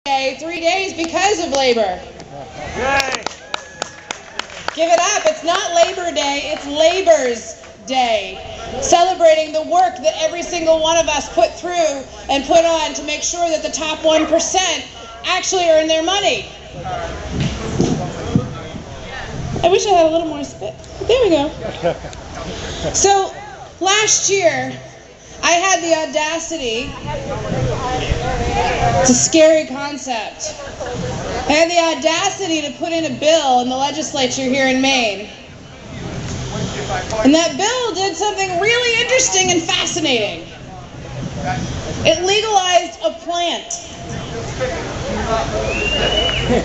Day 3 days because of labor. Yay. Give it up. It's not Labor Day, it's Labor's Day. Celebrating the work that every single one of us put through and put on to make sure that the top 1% actually earn their money. I wish I had a little more spit. There we go. So, last year, I had the audacity, it's a scary concept, I had the audacity to put in a bill in the legislature here in Maine. And that bill did something really interesting and fascinating. It legalized a plant.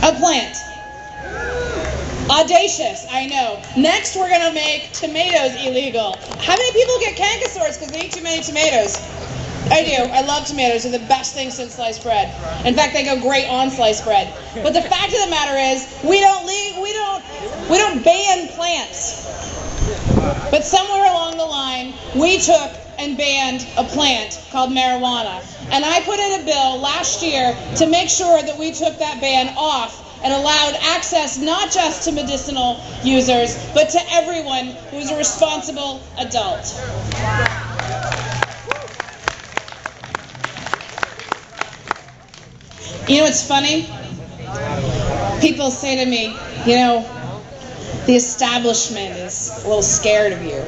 A plant. Audacious, I know. Next, we're going to make tomatoes illegal. How many people get canker sores because they eat too many tomatoes? I do. I love tomatoes. They're the best thing since sliced bread. In fact, they go great on sliced bread. But the fact of the matter is, we don't ban plants. But somewhere along the line, we took and banned a plant called marijuana. And I put in a bill last year to make sure that we took that ban off and allowed access not just to medicinal users, but to everyone who's a responsible adult. You know what's funny? People say to me, the establishment is a little scared of you.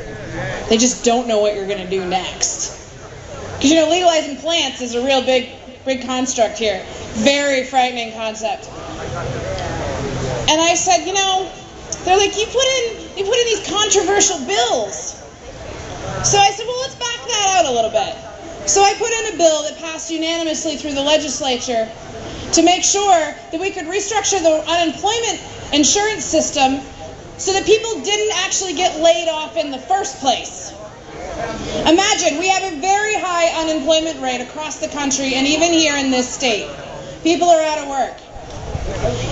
They just don't know what you're going to do next. Because, legalizing plants is a real big construct here. Very frightening concept. And I said, they're like, you put in these controversial bills. So I said, well, let's back that out a little bit. So I put in a bill that passed unanimously through the legislature to make sure that we could restructure the unemployment insurance system so that people didn't actually get laid off in the first place. Imagine, we have a very high unemployment rate across the country and even here in this state. People are out of work.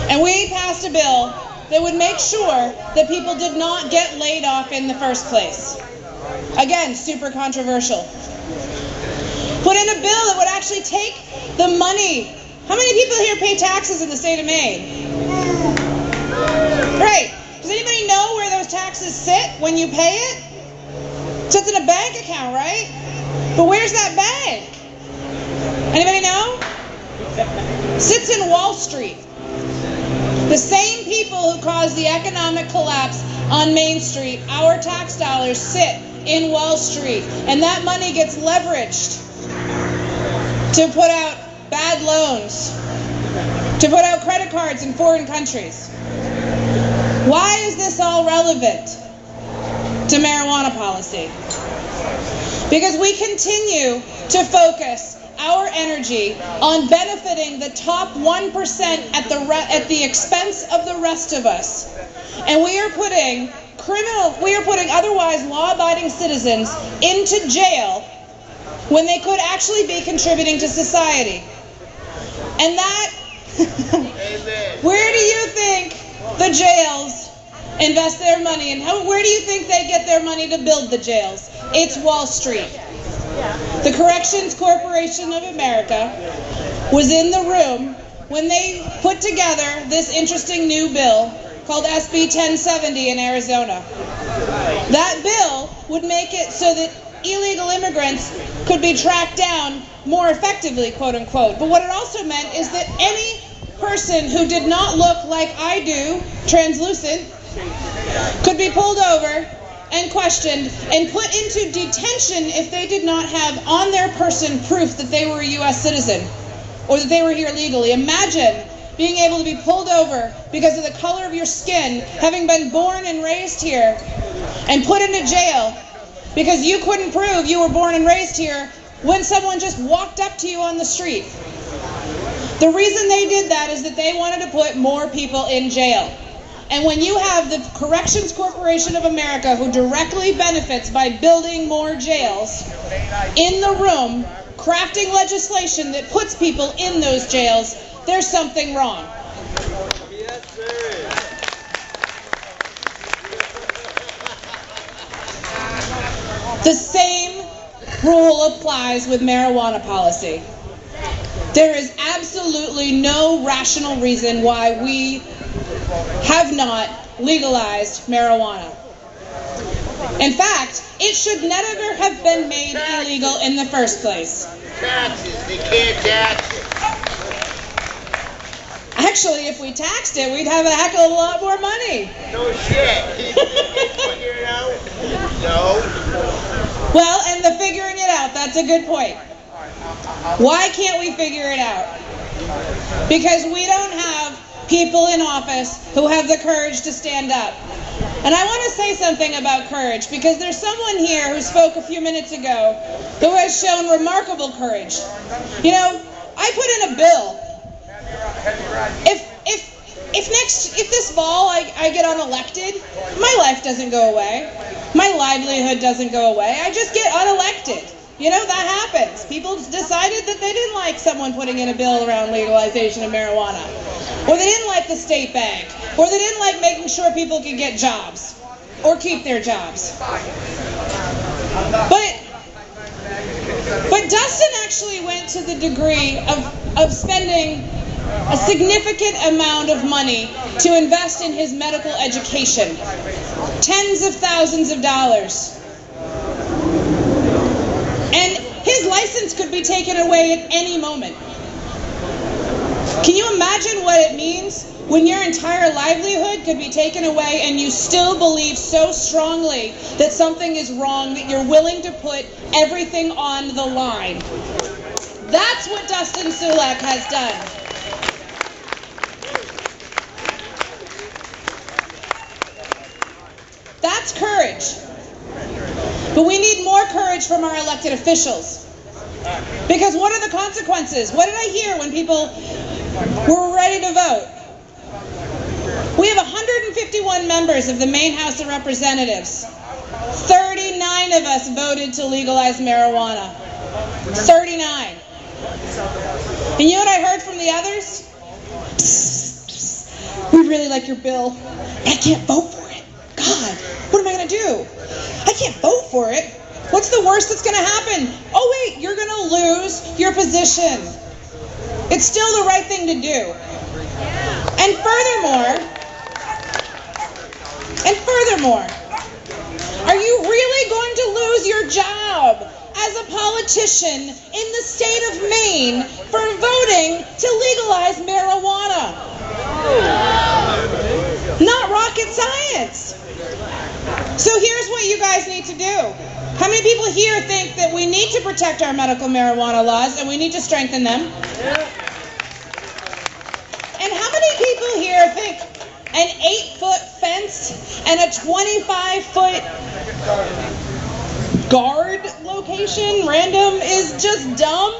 And we passed a bill that would make sure that people did not get laid off in the first place. Again, super controversial. Put in a bill that would actually take the money. How many people here pay taxes in the state of Maine? Right. Does anybody know where those taxes sit when you pay it? It sits in a bank account, right? But where's that bank? Anybody know? Sits in Wall Street. The same people who caused the economic collapse on Main Street, our tax dollars sit in Wall Street. And that money gets leveraged to put out bad loans, to put out credit cards in foreign countries. Why is this all relevant to marijuana policy? Because we continue to focus our energy on benefiting the top 1% at the expense of the rest of us. And we are putting otherwise law-abiding citizens into jail when they could actually be contributing to society. And that, where do you think the jails invest their money, and where do you think they get their money to build the jails? It's Wall Street. The Corrections Corporation of America was in the room when they put together this interesting new bill called SB 1070 in Arizona. That bill would make it so that illegal immigrants could be tracked down more effectively, quote unquote. But what it also meant is that any person who did not look like I do, translucent, could be pulled over and questioned and put into detention if they did not have on their person proof that they were a U.S. citizen or that they were here legally. Imagine being able to be pulled over because of the color of your skin, having been born and raised here, and put into jail because you couldn't prove you were born and raised here when someone just walked up to you on the street. The reason they did that is that they wanted to put more people in jail. And when you have the Corrections Corporation of America, who directly benefits by building more jails, in the room, crafting legislation that puts people in those jails, there's something wrong. Yes, sir. The same rule applies with marijuana policy. There is absolutely no rational reason why we have not legalized marijuana. In fact, it should never have been made illegal in the first place. Taxes, they can't tax it. Actually, if we taxed it, we'd have a heck of a lot more money. No shit. Figure it out? No. Well, and the figuring it out, that's a good point. Why can't we figure it out? Because we don't have people in office who have the courage to stand up. And I want to say something about courage, because there's someone here who spoke a few minutes ago who has shown remarkable courage. You know, I put in a bill. If this fall I get unelected, my life doesn't go away. My livelihood doesn't go away. I just get unelected. You know, that happens. People decided that they didn't like someone putting in a bill around legalization of marijuana. Or they didn't like the state bank. Or they didn't like making sure people could get jobs. Or keep their jobs. But Dustin actually went to the degree of spending a significant amount of money to invest in his medical education. Tens of thousands of dollars. And his license could be taken away at any moment. Can you imagine what it means when your entire livelihood could be taken away and you still believe so strongly that something is wrong that you're willing to put everything on the line? That's what Dustin Sulek has done. That's courage. But we need more courage from our elected officials. Because what are the consequences? What did I hear when people were ready to vote? We have 151 members of the Maine House of Representatives. 39 of us voted to legalize marijuana. 39. And you know what I heard from the others? We really like your bill. I can't vote for it. God, what am I going to do? I can't vote for it. What's the worst that's going to happen? Oh wait, you're going to lose your position. It's still the right thing to do. And furthermore, are you really going to lose your job as a politician in the state of Maine for voting to legalize marijuana? Not rocket science. So here's what you guys need to do. How many people here think that we need to protect our medical marijuana laws and we need to strengthen them? And how many people here think an 8-foot fence and a 25-foot guard location, random, is just dumb?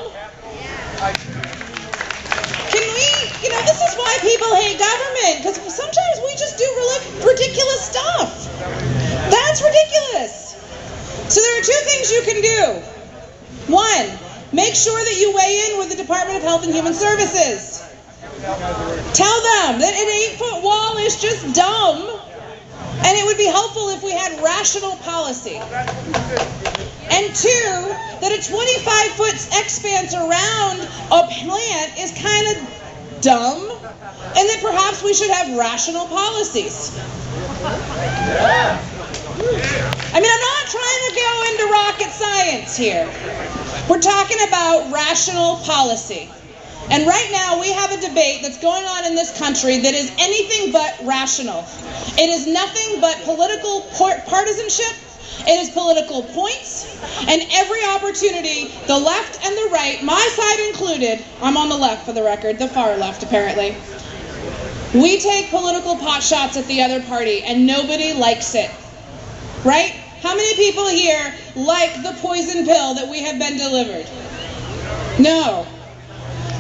Can we, this is why people hate government, because sometimes we just do ridiculous stuff. That's ridiculous. So there are two things you can do. One, make sure that you weigh in with the Department of Health and Human Services. Tell them that an 8-foot wall is just dumb, and it would be helpful if we had rational policy. And two, that a 25-foot expanse around a plant is kind of dumb, and that perhaps we should have rational policies. I mean, I'm not trying to go into rocket science here. We're talking about rational policy. And right now we have a debate that's going on in this country that is anything but rational. It is nothing but political partisanship. It is political points. And every opportunity, the left and the right, my side included, I'm on the left for the record, the far left apparently, we take political pot shots at the other party and nobody likes it. Right? How many people here like the poison pill that we have been delivered? No.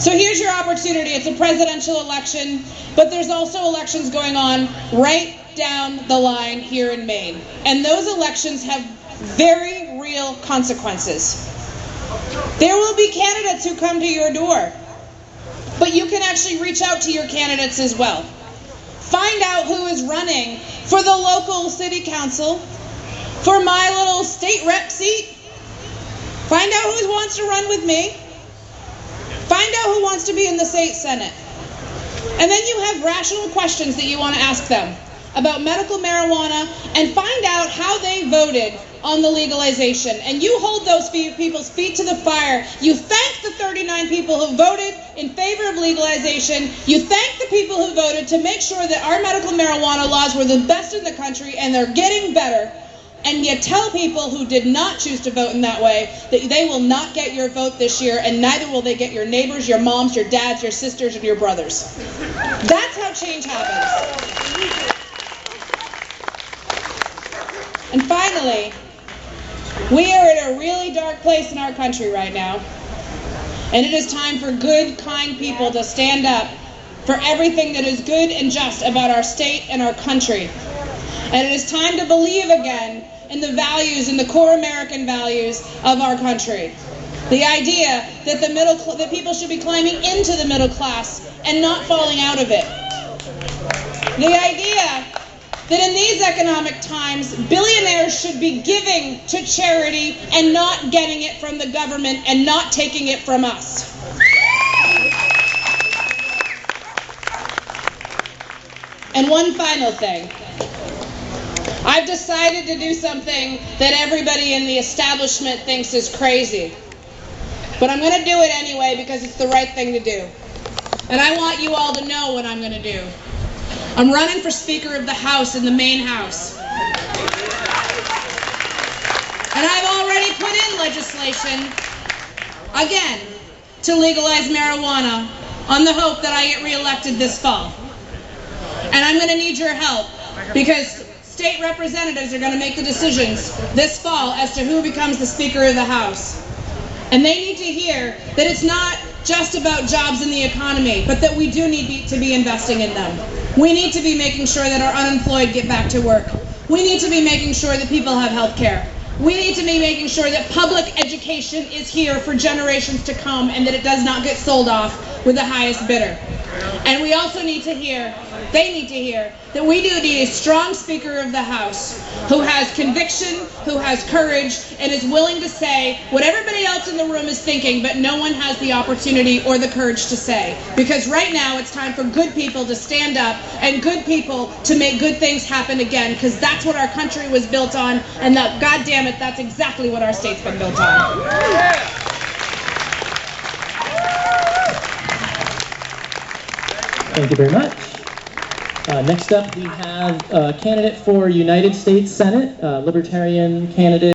So here's your opportunity. It's a presidential election, but there's also elections going on right down the line here in Maine. And those elections have very real consequences. There will be candidates who come to your door, but you can actually reach out to your candidates as well. Find out who is running for the local city council, for my little state rep seat. Find out who wants to run with me. Find out who wants to be in the state Senate. And then you have rational questions that you want to ask them about medical marijuana, and find out how they voted on the legalization. And you hold those people's feet to the fire. You thank the 39 people who voted in favor of legalization. You thank the people who voted to make sure that our medical marijuana laws were the best in the country, and they're getting better. And you tell people who did not choose to vote in that way that they will not get your vote this year, and neither will they get your neighbors, your moms, your dads, your sisters, and your brothers. That's how change happens. And finally, we are in a really dark place in our country right now. And it is time for good, kind people to stand up for everything that is good and just about our state and our country. And it is time to believe again in the values and the core American values of our country. The idea that that people should be climbing into the middle class and not falling out of it. The idea that in these economic times, billionaires should be giving to charity and not getting it from the government and not taking it from us. And one final thing. I've decided to do something that everybody in the establishment thinks is crazy. But I'm going to do it anyway because it's the right thing to do. And I want you all to know what I'm going to do. I'm running for Speaker of the House in the Maine House. And I've already put in legislation, again, to legalize marijuana on the hope that I get reelected this fall. And I'm going to need your help because state representatives are going to make the decisions this fall as to who becomes the Speaker of the House. And they need to hear that it's not just about jobs in the economy, but that we do need to be investing in them. We need to be making sure that our unemployed get back to work. We need to be making sure that people have health care. We need to be making sure that public education is here for generations to come and that it does not get sold off with the highest bidder. And we also need to hear, they need to hear, that we do need a strong Speaker of the House who has conviction, who has courage, and is willing to say what everybody else in the room is thinking, but no one has the opportunity or the courage to say. Because right now it's time for good people to stand up and good people to make good things happen again, because that's what our country was built on, and that, God damn it, that's exactly what our state's been built on. Thank you very much. Next up, we have a candidate for United States Senate, Libertarian candidate.